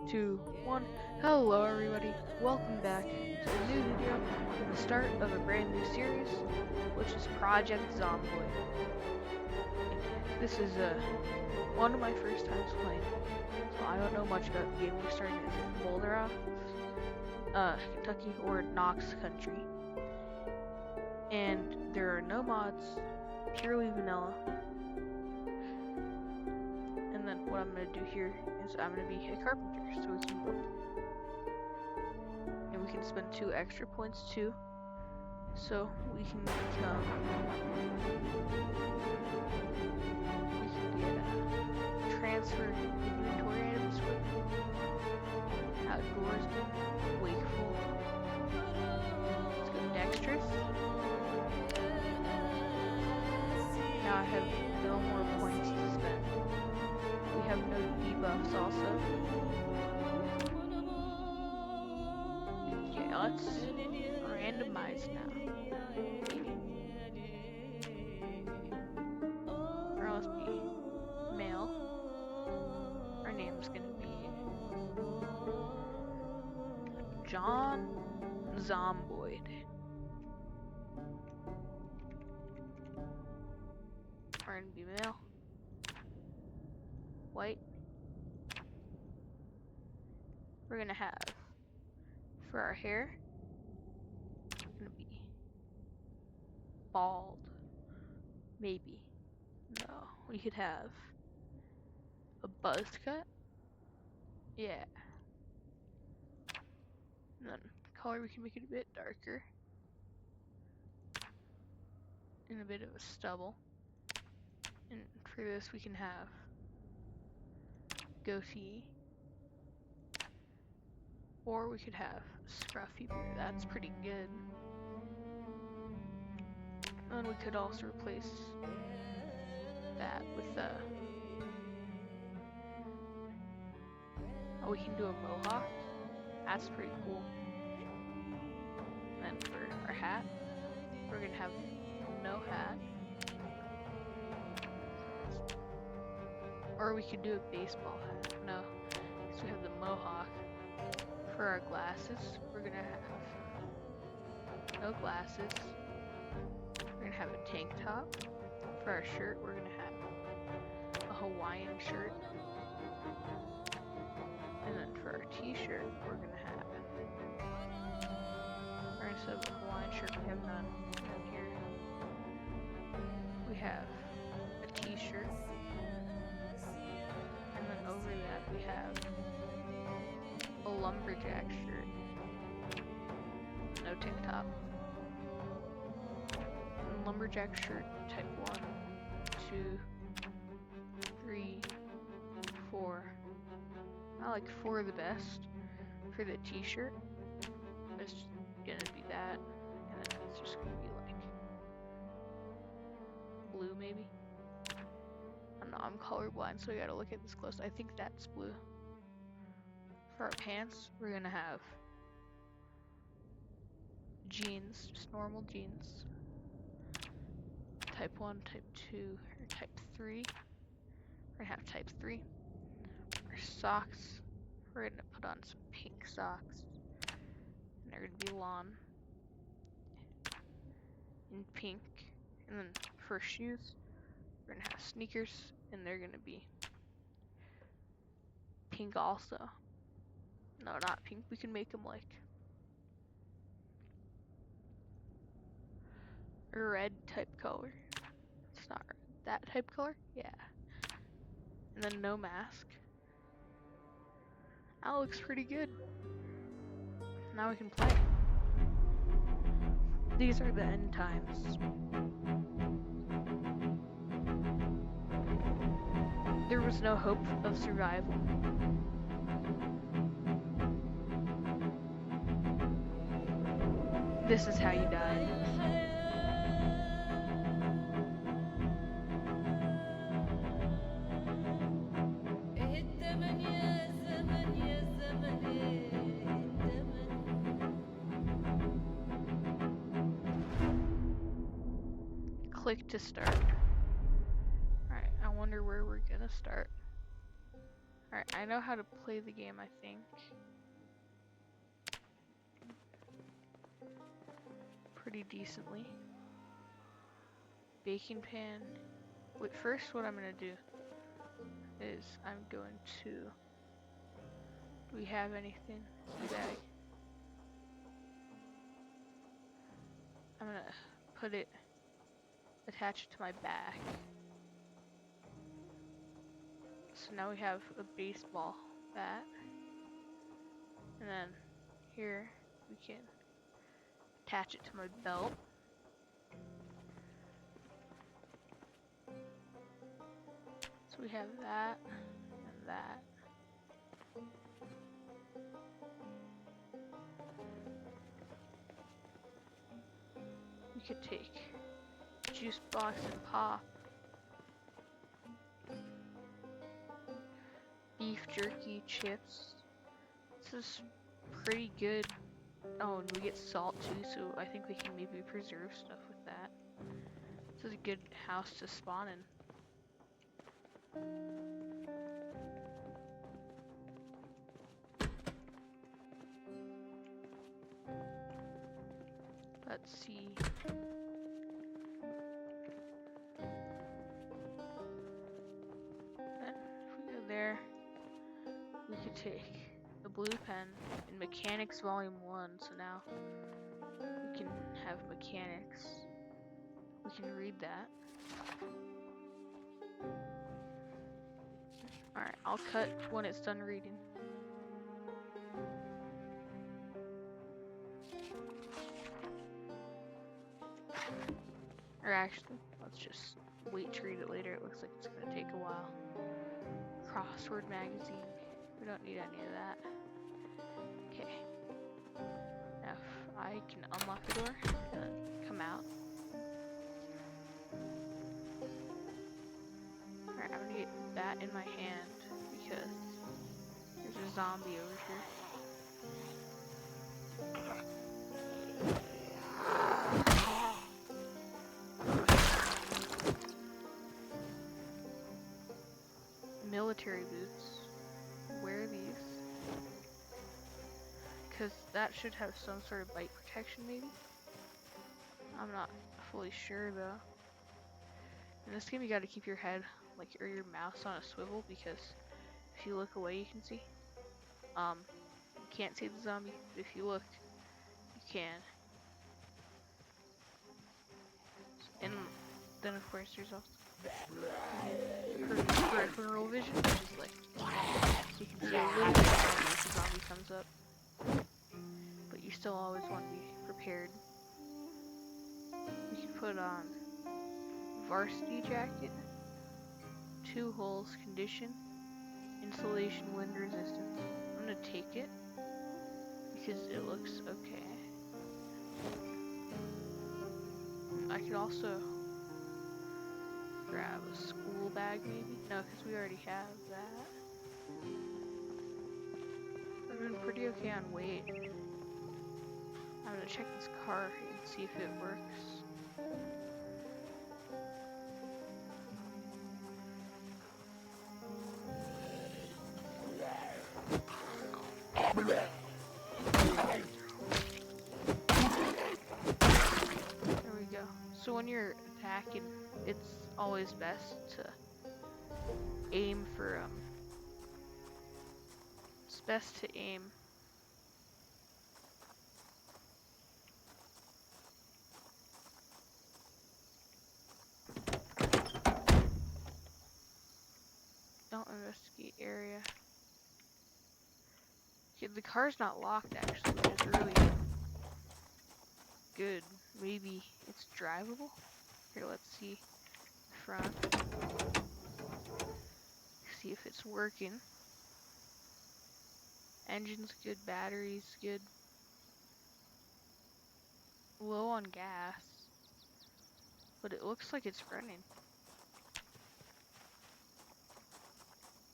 2, 1. Hello everybody, welcome back to a new video and the start of a brand new series, which is Project Zomboid. This is one of my first times playing, so I don't know much about the game. We're starting in Boulder, Kentucky, or Knox Country. And there are no mods, purely vanilla. And then what I'm going to do here is I'm going to be a carpenter, so we can build. And we can spend 2 extra points too, so we can get transfer inventory items with outdoors, wakeful. Let's go dexterous. Now I have no more points to spend. We have no debuffs also. Okay, let's randomize now. Or let's be male. Our name's gonna be John Zomboid. We're gonna be male. White. We're gonna have, for our hair, gonna be bald. Maybe. No. We could have a buzz cut. Yeah. And then color, we can make it a bit darker. And a bit of a stubble. And for this we can have goatee. Or we could have scruffy beard. That's pretty good. And we could also replace that with oh, we can do a mohawk. That's pretty cool. And then for our hat, we're gonna have no hat. Or we could do a baseball hat. No, because we have the mohawk. For our glasses, we're gonna have no glasses. We're gonna have a tank top. For our shirt, we're gonna have a Hawaiian shirt. And then for our t-shirt, we're gonna have, or instead of a Hawaiian shirt, we have none. And then here, we have a t-shirt. And then over that, we have a lumberjack shirt. No tank top. And lumberjack shirt, type 1, 2, 3, 4. I like 4 the best. For the t-shirt, it's gonna be that, and then it's just gonna be like blue maybe. I don't know, I'm colorblind, so I gotta look at this close. I think that's blue. For our pants, we're gonna have jeans, just normal jeans. Type 1, type 2, or type 3. We're gonna have type 3. Our socks, we're gonna put on some pink socks. And they're gonna be lawn in pink. And then for shoes, we're gonna have sneakers, and they're gonna be pink also. No, not pink. We can make them like a red type color. It's not red. That type color? Yeah. And then no mask. That looks pretty good. Now we can play. These are the end times. There was no hope of survival. This is how you die. Click to start. Alright, I wonder where we're gonna start. Alright, I know how to play the game, I think. Pretty decently. Baking pan. Wait, first what I'm gonna do is I'm going to... Do we have anything? Key bag. I'm gonna put it, attach it to my back. So now we have a baseball bat. And then here we can attach it to my belt. So we have that and that. We could take juice box and pop. Beef jerky, chips. This is pretty good. Oh, and we get salt too, so I think we can maybe preserve stuff with that. This is a good house to spawn in. Let's see. Then if we go there, we could take the blue pen in Mechanics Volume 1, so now we can have mechanics. We can read that. Alright, I'll cut when it's done reading. Or actually, let's just wait to read it later. It looks like it's gonna take a while. Crossword magazine. We don't need any of that. Okay. Now if I can unlock the door and then come out. Alright, I'm gonna get that in my hand because there's a zombie over here. Military boots. Wear these. Because that should have some sort of bite protection maybe. I'm not fully sure though. In this game you gotta keep your head or your mouse on a swivel because if you look away you can see. You can't see the zombie, but if you look, you can. And then of course there's also peripheral vision, which is like you can see a little bit if the zombie comes up. But you still always want to be prepared. You can put on varsity jacket, 2 holes, condition, insulation, wind resistance. I'm gonna take it because it looks okay. I could also grab a school bag maybe. No, because we already have that. We're doing pretty okay on weight. I'm gonna check this car and see if it works. There we go. So when you're attacking, it's always best to aim for it's best to aim don't investigate area. Okay, the car's not locked actually, which is really good. Maybe it's drivable. Here, let's see the front. See if it's working. Engine's good, battery's good. Low on gas, but it looks like it's running.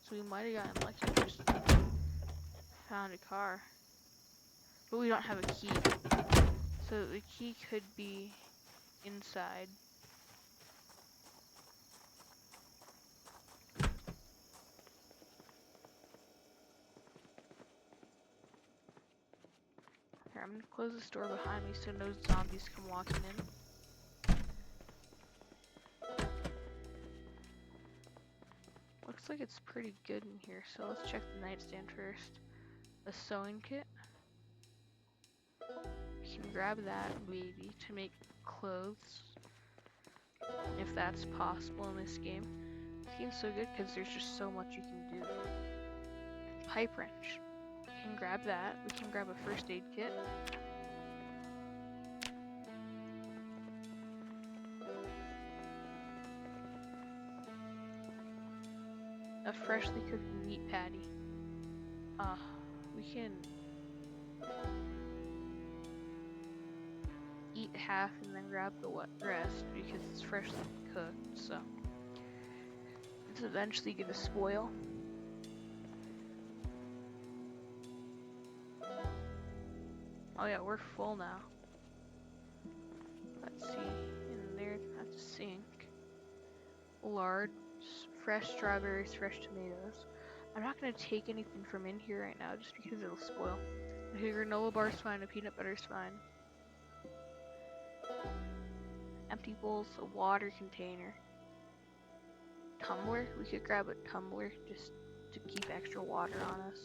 So we might have gotten lucky and just found a car. But we don't have a key. So the key could be inside. Here, I'm gonna close this door behind me so no zombies come walking in. Looks like it's pretty good in here, so let's check the nightstand first. A sewing kit. We can grab that maybe to make clothes, if that's possible in this game. It seems so good because there's just so much you can do. Pipe wrench. We can grab that. We can grab a first aid kit. A freshly cooked meat patty. We can eat half and then grab the rest because it's freshly cooked, so it's eventually gonna spoil. Oh yeah, we're full now. Let's see, in there, that's a sink. Lard, fresh strawberries, fresh tomatoes. I'm not gonna take anything from in here right now just because it'll spoil. A granola bar's fine, a peanut butter's fine. Empty bowls, a water container. Tumbler, we could grab a tumbler just to keep extra water on us.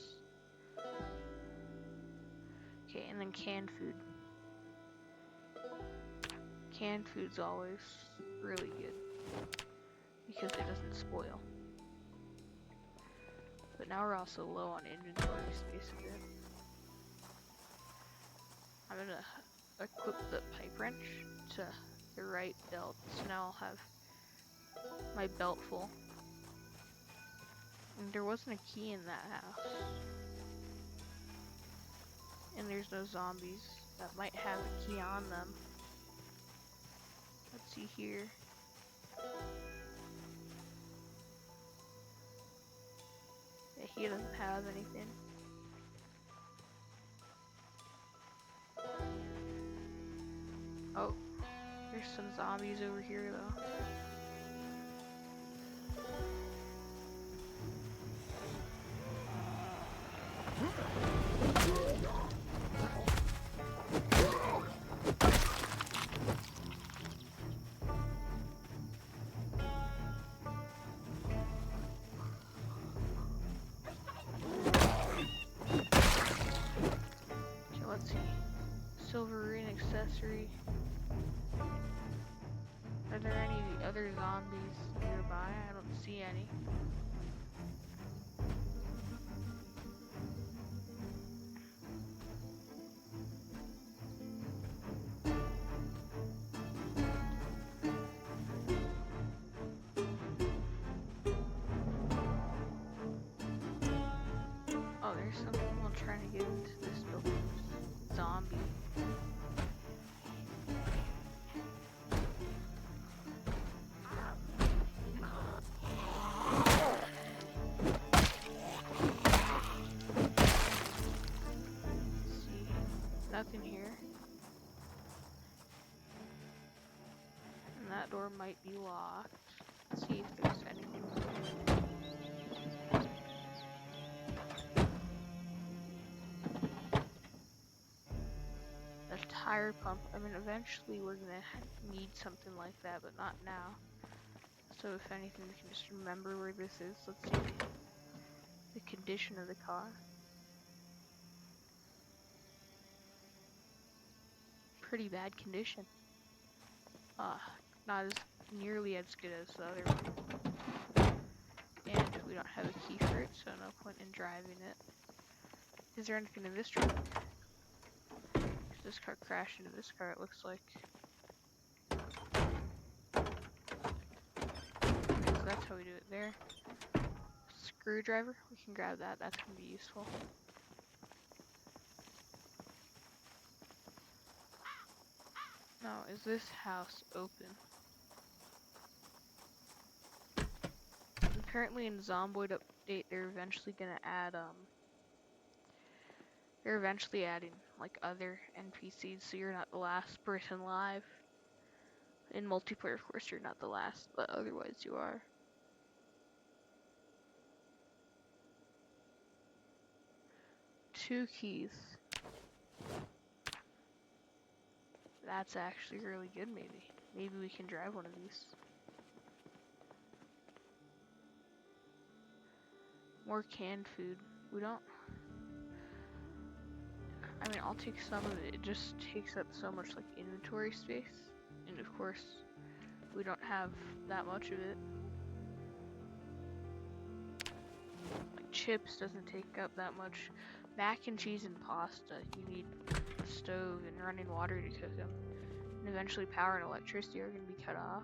Okay, and then canned food. Canned food's always really good because it doesn't spoil. But now we're also low on inventory space a bit. I'm gonna equip the pipe wrench to the right belt, so now I'll have my belt full. And there wasn't a key in that house. And there's no zombies that might have a key on them. Let's see here. Yeah, he doesn't have anything. Oh, there's some zombies over here though. Okay, let's see. Silver ring accessory. Are there any other zombies nearby? I don't see any. Oh, there's some people trying to get into this building. Zombie. Nothing here. And that door might be locked. Let's see if there's anything. A tire pump. I mean, eventually we're gonna need something like that, but not now. So if anything, we can just remember where this is. Let's see the condition of the car. Pretty bad condition. Not as nearly as good as the other one. And we don't have a key for it, so no point in driving it. Is there anything in this truck? This car crashed into this car, it looks like. Okay, so that's how we do it there. Screwdriver, we can grab that, that's gonna be useful. Now, is this house open? Apparently in Zomboid update, they're eventually gonna add, they're eventually adding, like, other NPCs, so you're not the last person live. In multiplayer, of course, you're not the last, but otherwise you are. Two keys. That's actually really good, maybe. Maybe we can drive one of these. More canned food. We don't... I mean, I'll take some of it. It just takes up so much, like, inventory space. And, of course, we don't have that much of it. Like, chips doesn't take up that much. Mac and cheese and pasta, you need a stove and running water to cook them. And eventually power and electricity are going to be cut off.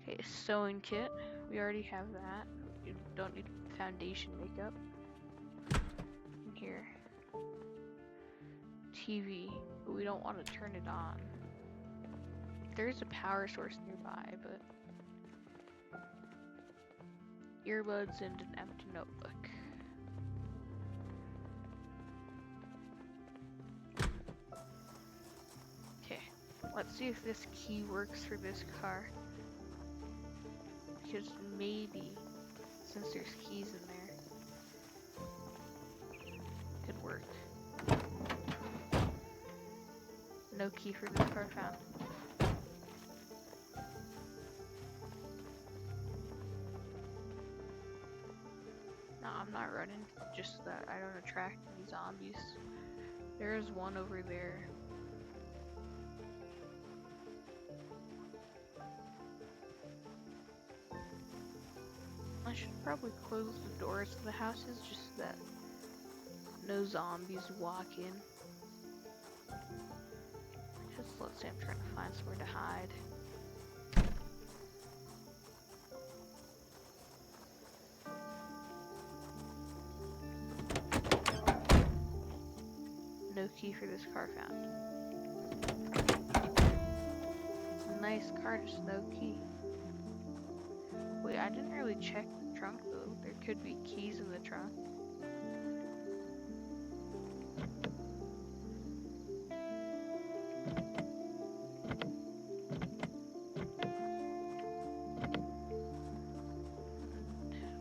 Okay, a sewing kit. We already have that. You don't need foundation makeup. And here. TV, but we don't want to turn it on. There's a power source nearby, but earbuds and an empty notebook. Okay, let's see if this key works for this car. Because maybe, since there's keys in there, it could work. No key for this car found. No, I'm not running, just that I don't attract any zombies. There is one over there. I should probably close the doors to the houses just so that no zombies walk in. Just let's say I'm trying to find somewhere to hide. No key for this car found. It's a nice car, just no key. Wait, I didn't really check the trunk though. There could be keys in the trunk.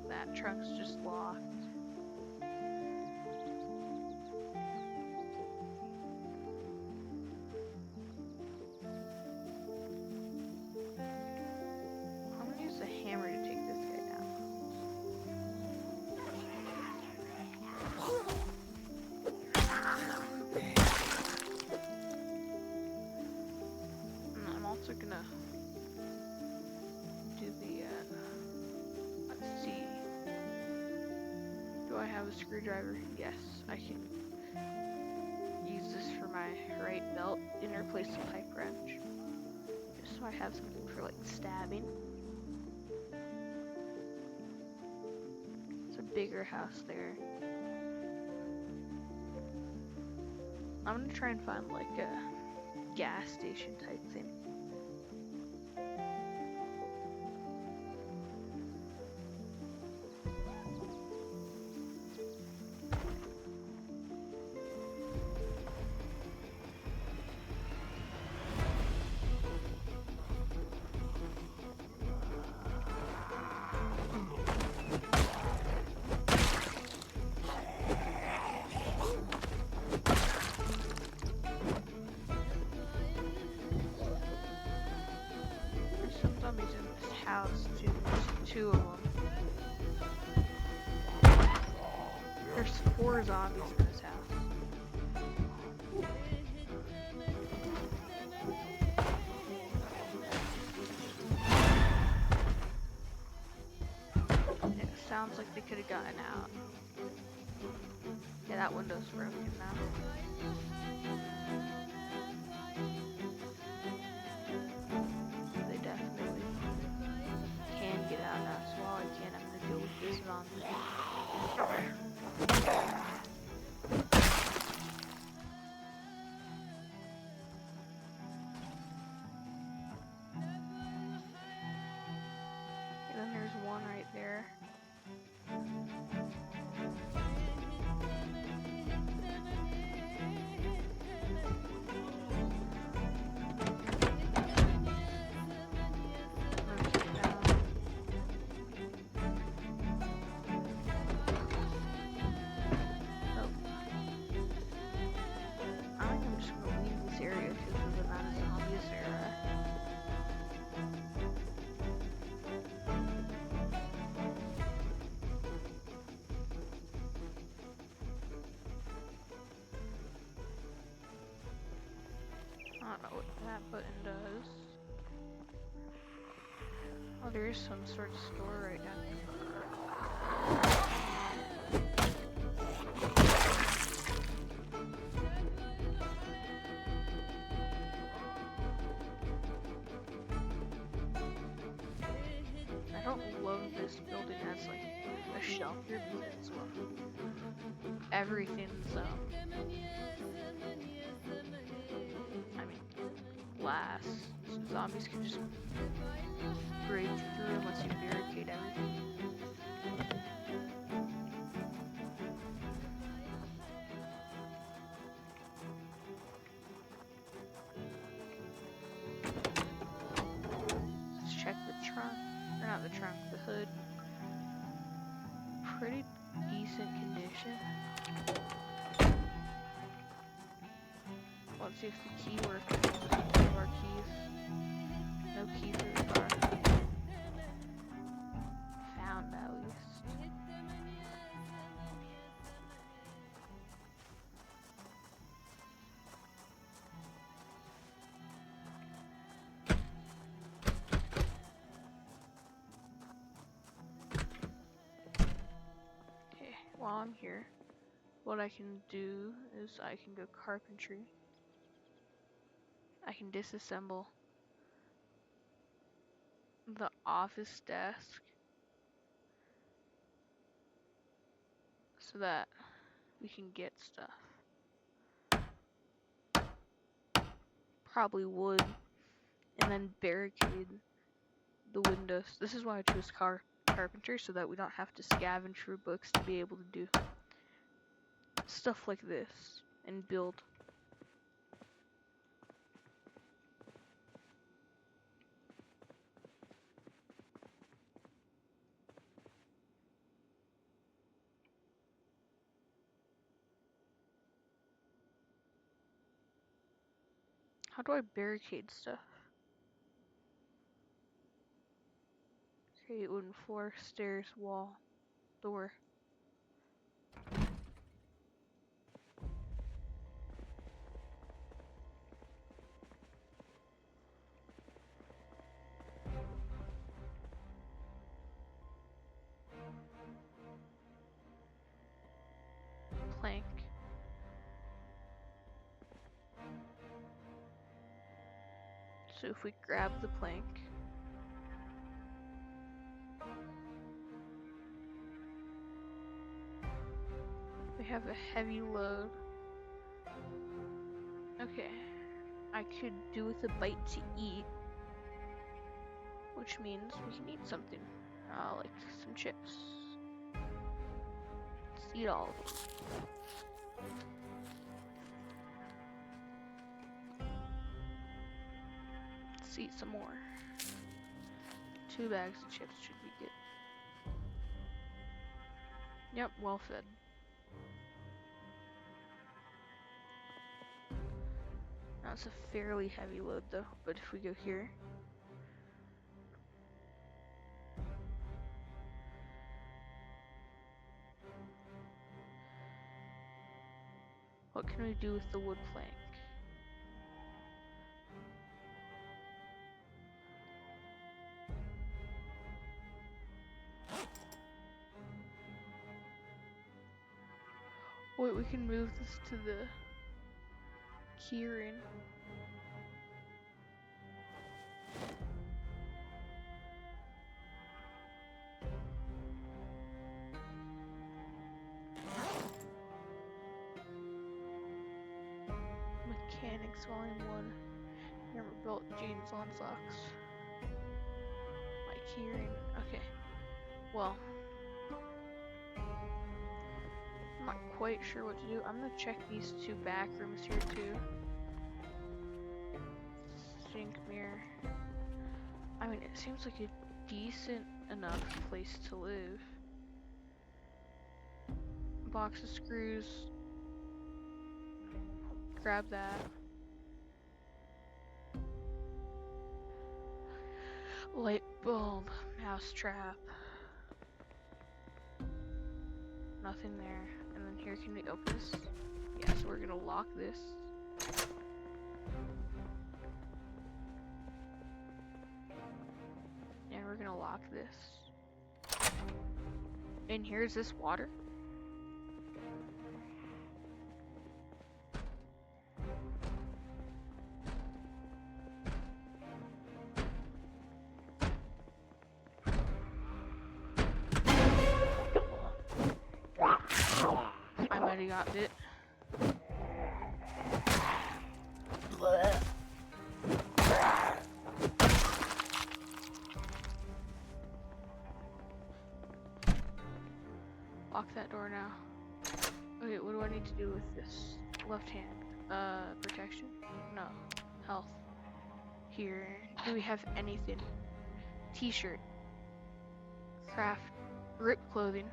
That trunk's just locked. I'm gonna use a hammer to take this guy down. And I'm also gonna do the, let's see. Do I have a screwdriver? Yes, I can use this for my right belt and replace the pipe wrench. Just so I have something for like stabbing. It's a bigger house there. I'm gonna try and find like a gas station type thing. Zombies in this house too. There's 2 of them. There's 4 zombies in this house. It sounds like they could have gotten out. Yeah, that window's broken now. They definitely can get out now, so while I can, I'm gonna deal with this zombie. And then there's one right there. I think I'm just gonna leave this area that button does. Oh, there is some sort of store right down here. I don't love this building as like a shelter because it's everything's I mean glass. So zombies can just break through unless you barricade everything. Let's check the trunk. Or not the trunk, the hood. Pretty decent condition. Let's see if the key works. One of our keys. No key for the car. Found at least. Okay, while I'm here, what I can do is I can go carpentry. I can disassemble the office desk so that we can get stuff. Probably wood, and then barricade the windows. This is why I chose carpentry, so that we don't have to scavenge for books to be able to do stuff like this and build. How do I barricade stuff? Create wooden floor, stairs, wall, door. Plank. So if we grab the plank, we have a heavy load. Okay, I could do with a bite to eat, which means we can eat something, like some chips. Let's eat all of them. Let's eat some more. 2 bags of chips should be good. Yep, well fed. That's a fairly heavy load though, but if we go here, what can we do with the wood plank? Wait, we can move this to the keyring. Mechanics Volume 1. Never built jeans on socks. My keyring. Okay. Well, I'm not quite sure what to do. I'm gonna check these 2 back rooms here too. Sink mirror. I mean, it seems like a decent enough place to live. Box of screws. Grab that. Light bulb. Mouse trap. Nothing there. And then here, can we open this? Yeah, so we're gonna lock this. gonna lock this. And here's this water. I might have got it. Lock that door now. Okay, what do I need to do with this? Left hand. Protection? No. Health. Here. Do we have anything? T-shirt. Craft. Ripped clothing.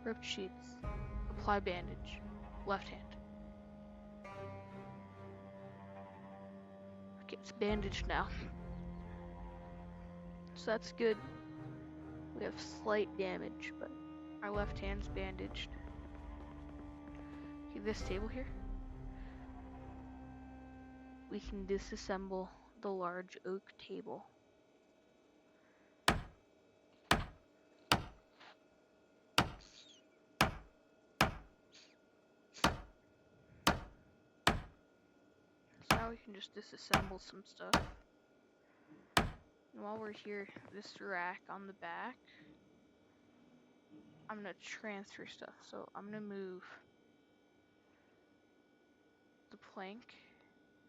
Ripped sheets. Apply bandage. Left hand. Okay, it's bandaged now. So that's good. We have slight damage, but our left hand's bandaged. Okay, this table here. We can disassemble the large oak table. So now we can just disassemble some stuff. And while we're here, this rack on the back, I'm gonna transfer stuff. So I'm gonna move the plank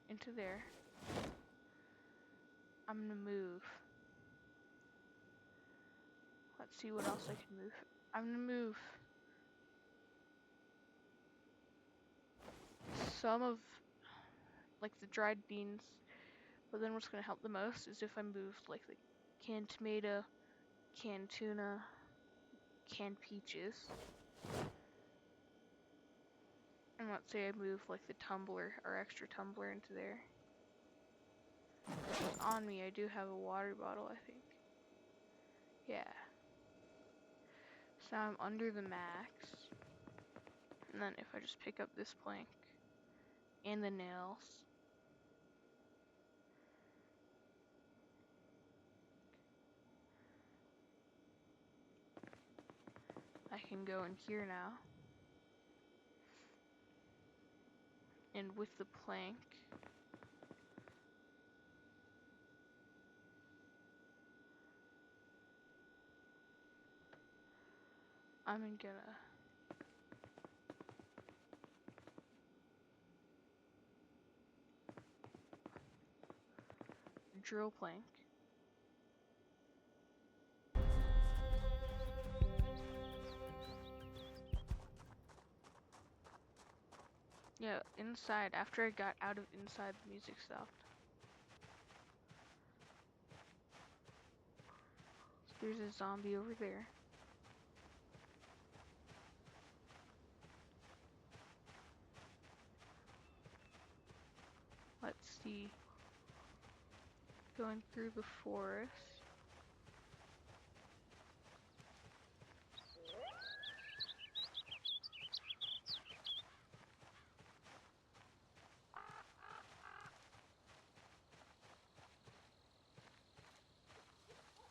into there. I'm gonna move. Let's see what else I can move. I'm gonna move some of like the dried beans, but then what's gonna help the most is if I move like the canned tomato, canned tuna, canned peaches. And let's say I move like the tumbler or extra tumbler into there. On me, I do have a water bottle, I think. Yeah. So now I'm under the max. And then if I just pick up this plank and the nails, I can go in here now. And with the plank, I'm gonna drill plank. Yeah, inside, after I got out of inside, the music stopped. So there's a zombie over there. Let's see. Going through the forest.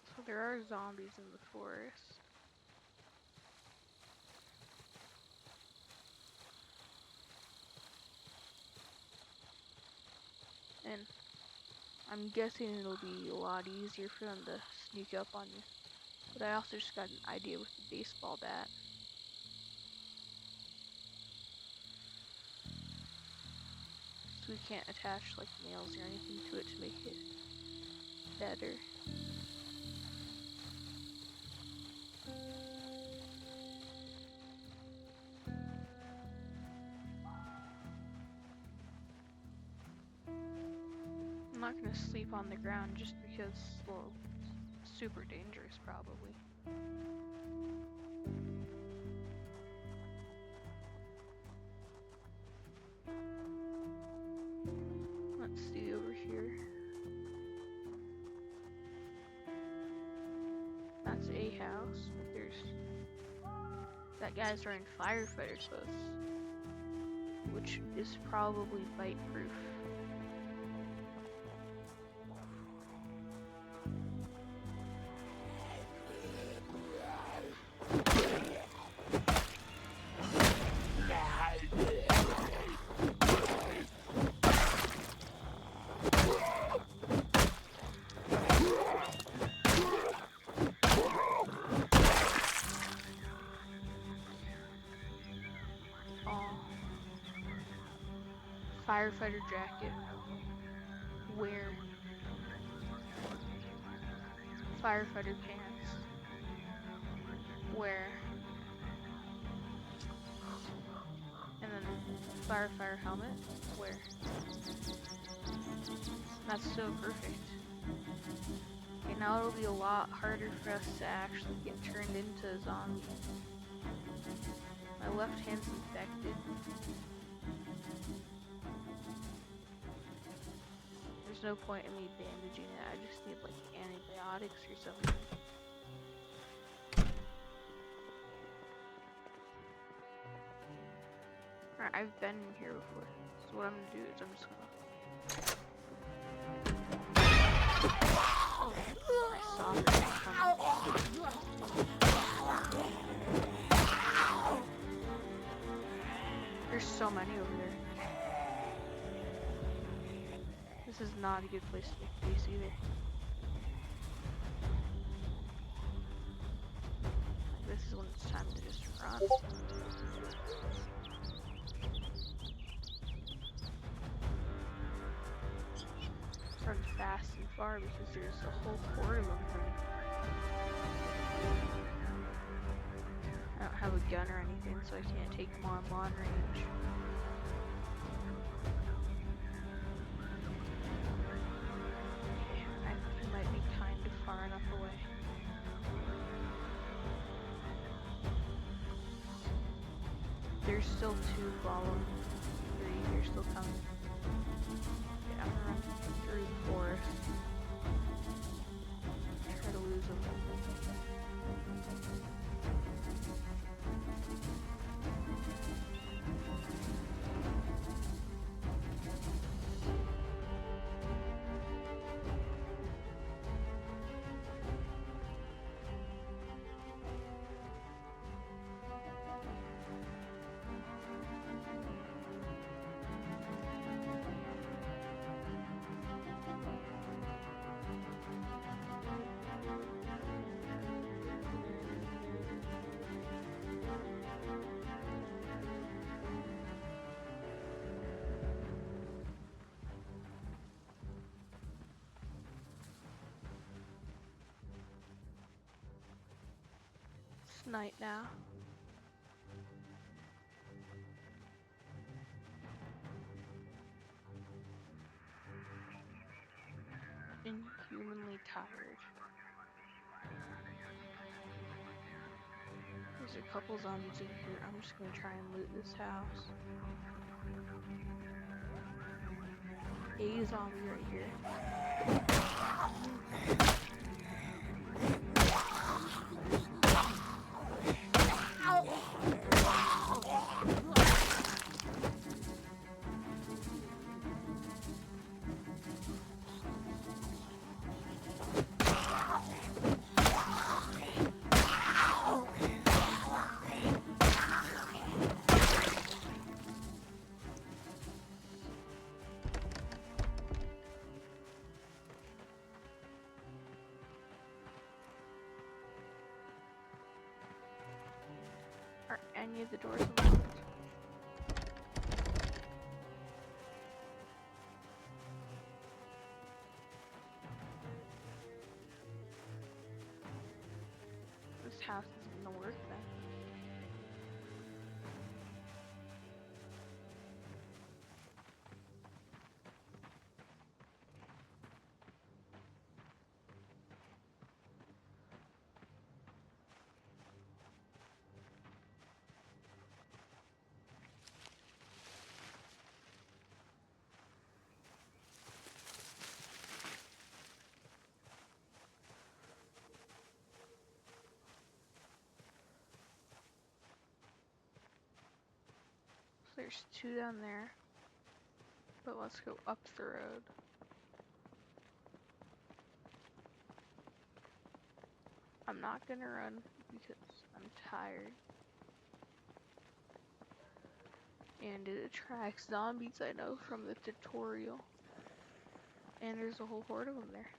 So there are zombies in the forest. And I'm guessing it'll be a lot easier for them to sneak up on you. But I also just got an idea with the baseball bat. So we can't attach like nails or anything to it to make it better. I'm not gonna sleep on the ground just because, well, it's super dangerous probably. Let's see over here. That's a house. There's that guy's wearing firefighter clothes. which is probably bite proof. Firefighter jacket. Wear. Firefighter pants. Wear. And then firefighter helmet. Wear. That's so perfect. Okay, now it'll be a lot harder for us to actually get turned into a zombie. My left hand's infected. There's no point in me bandaging it, I just need like antibiotics or something. Alright, I've been in here before. So what I'm gonna do is I'm just gonna... I saw her coming. There's so many over there. This is not a good place to make peace either. This is when it's time to just run. Run fast and far because there's a whole horde of them coming. I don't have a gun or anything, so I can't take them on long range. I might be kind of far enough away. There's still two following. Three, they're still coming. Okay, I'm gonna run through the forest. Try to lose them. It's night now. Inhumanly tired. There's a couple zombies in here. I'm just gonna try and loot this house. A zombie right here. Are any of the doors unlocked? This house isn't gonna work then. There's 2 down there. But let's go up the road. I'm not gonna run because I'm tired. And it attracts zombies, I know, from the tutorial. And there's a whole horde of them there.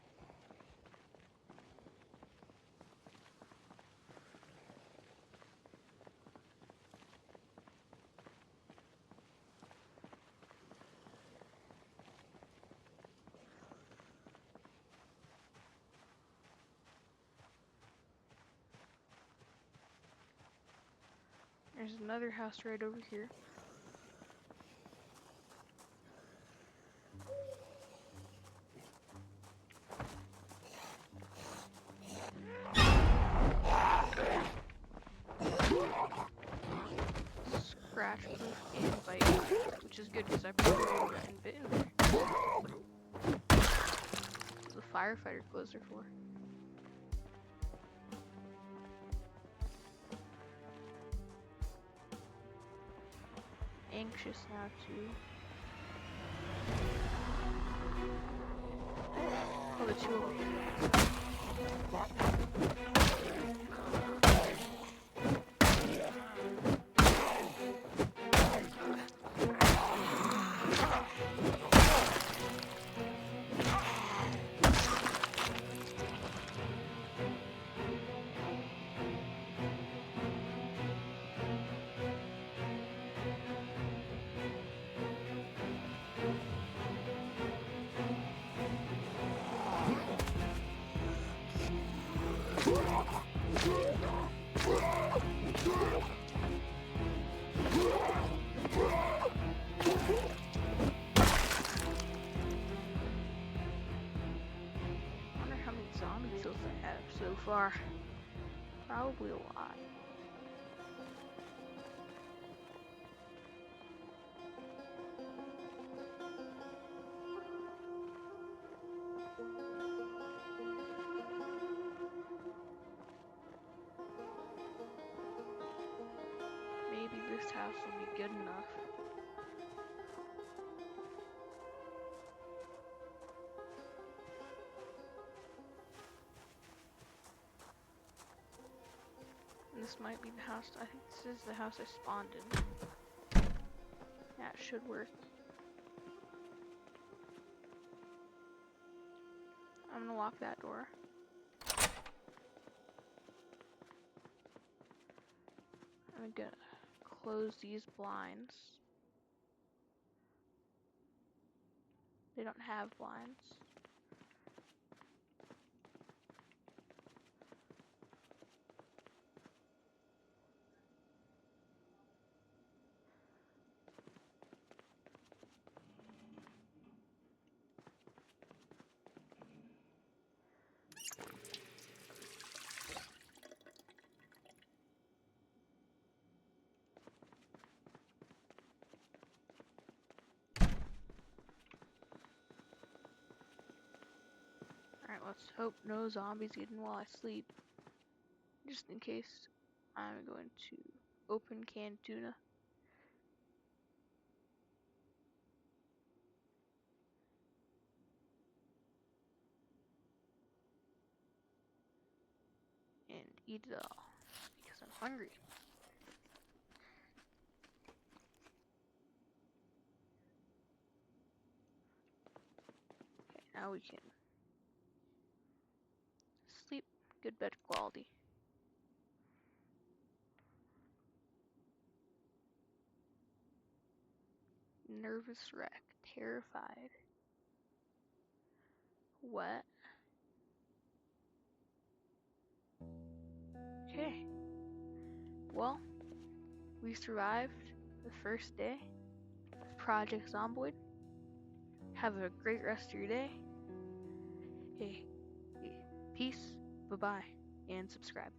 There's another house right over here. Scratch proof and bite proof, which is good because I probably would have gotten bitten there. What's the firefighter closer for? Anxious now too. Oh, the 2 over here. So far, probably a lot. Maybe this house will be good enough. This might be the house. I think this is the house I spawned in. Yeah, it should work. I'm gonna lock that door. I'm gonna close these blinds. They don't have blinds. Alright, let's hope no zombies get in while I sleep. Just in case, I'm going to open canned tuna. And eat it all, because I'm hungry. Okay, now we can sleep. Good bed quality. Nervous wreck. Terrified. What? Okay. Well, we survived the first day of Project Zomboid. Have a great rest of your day. Hey, peace, bye-bye, and subscribe.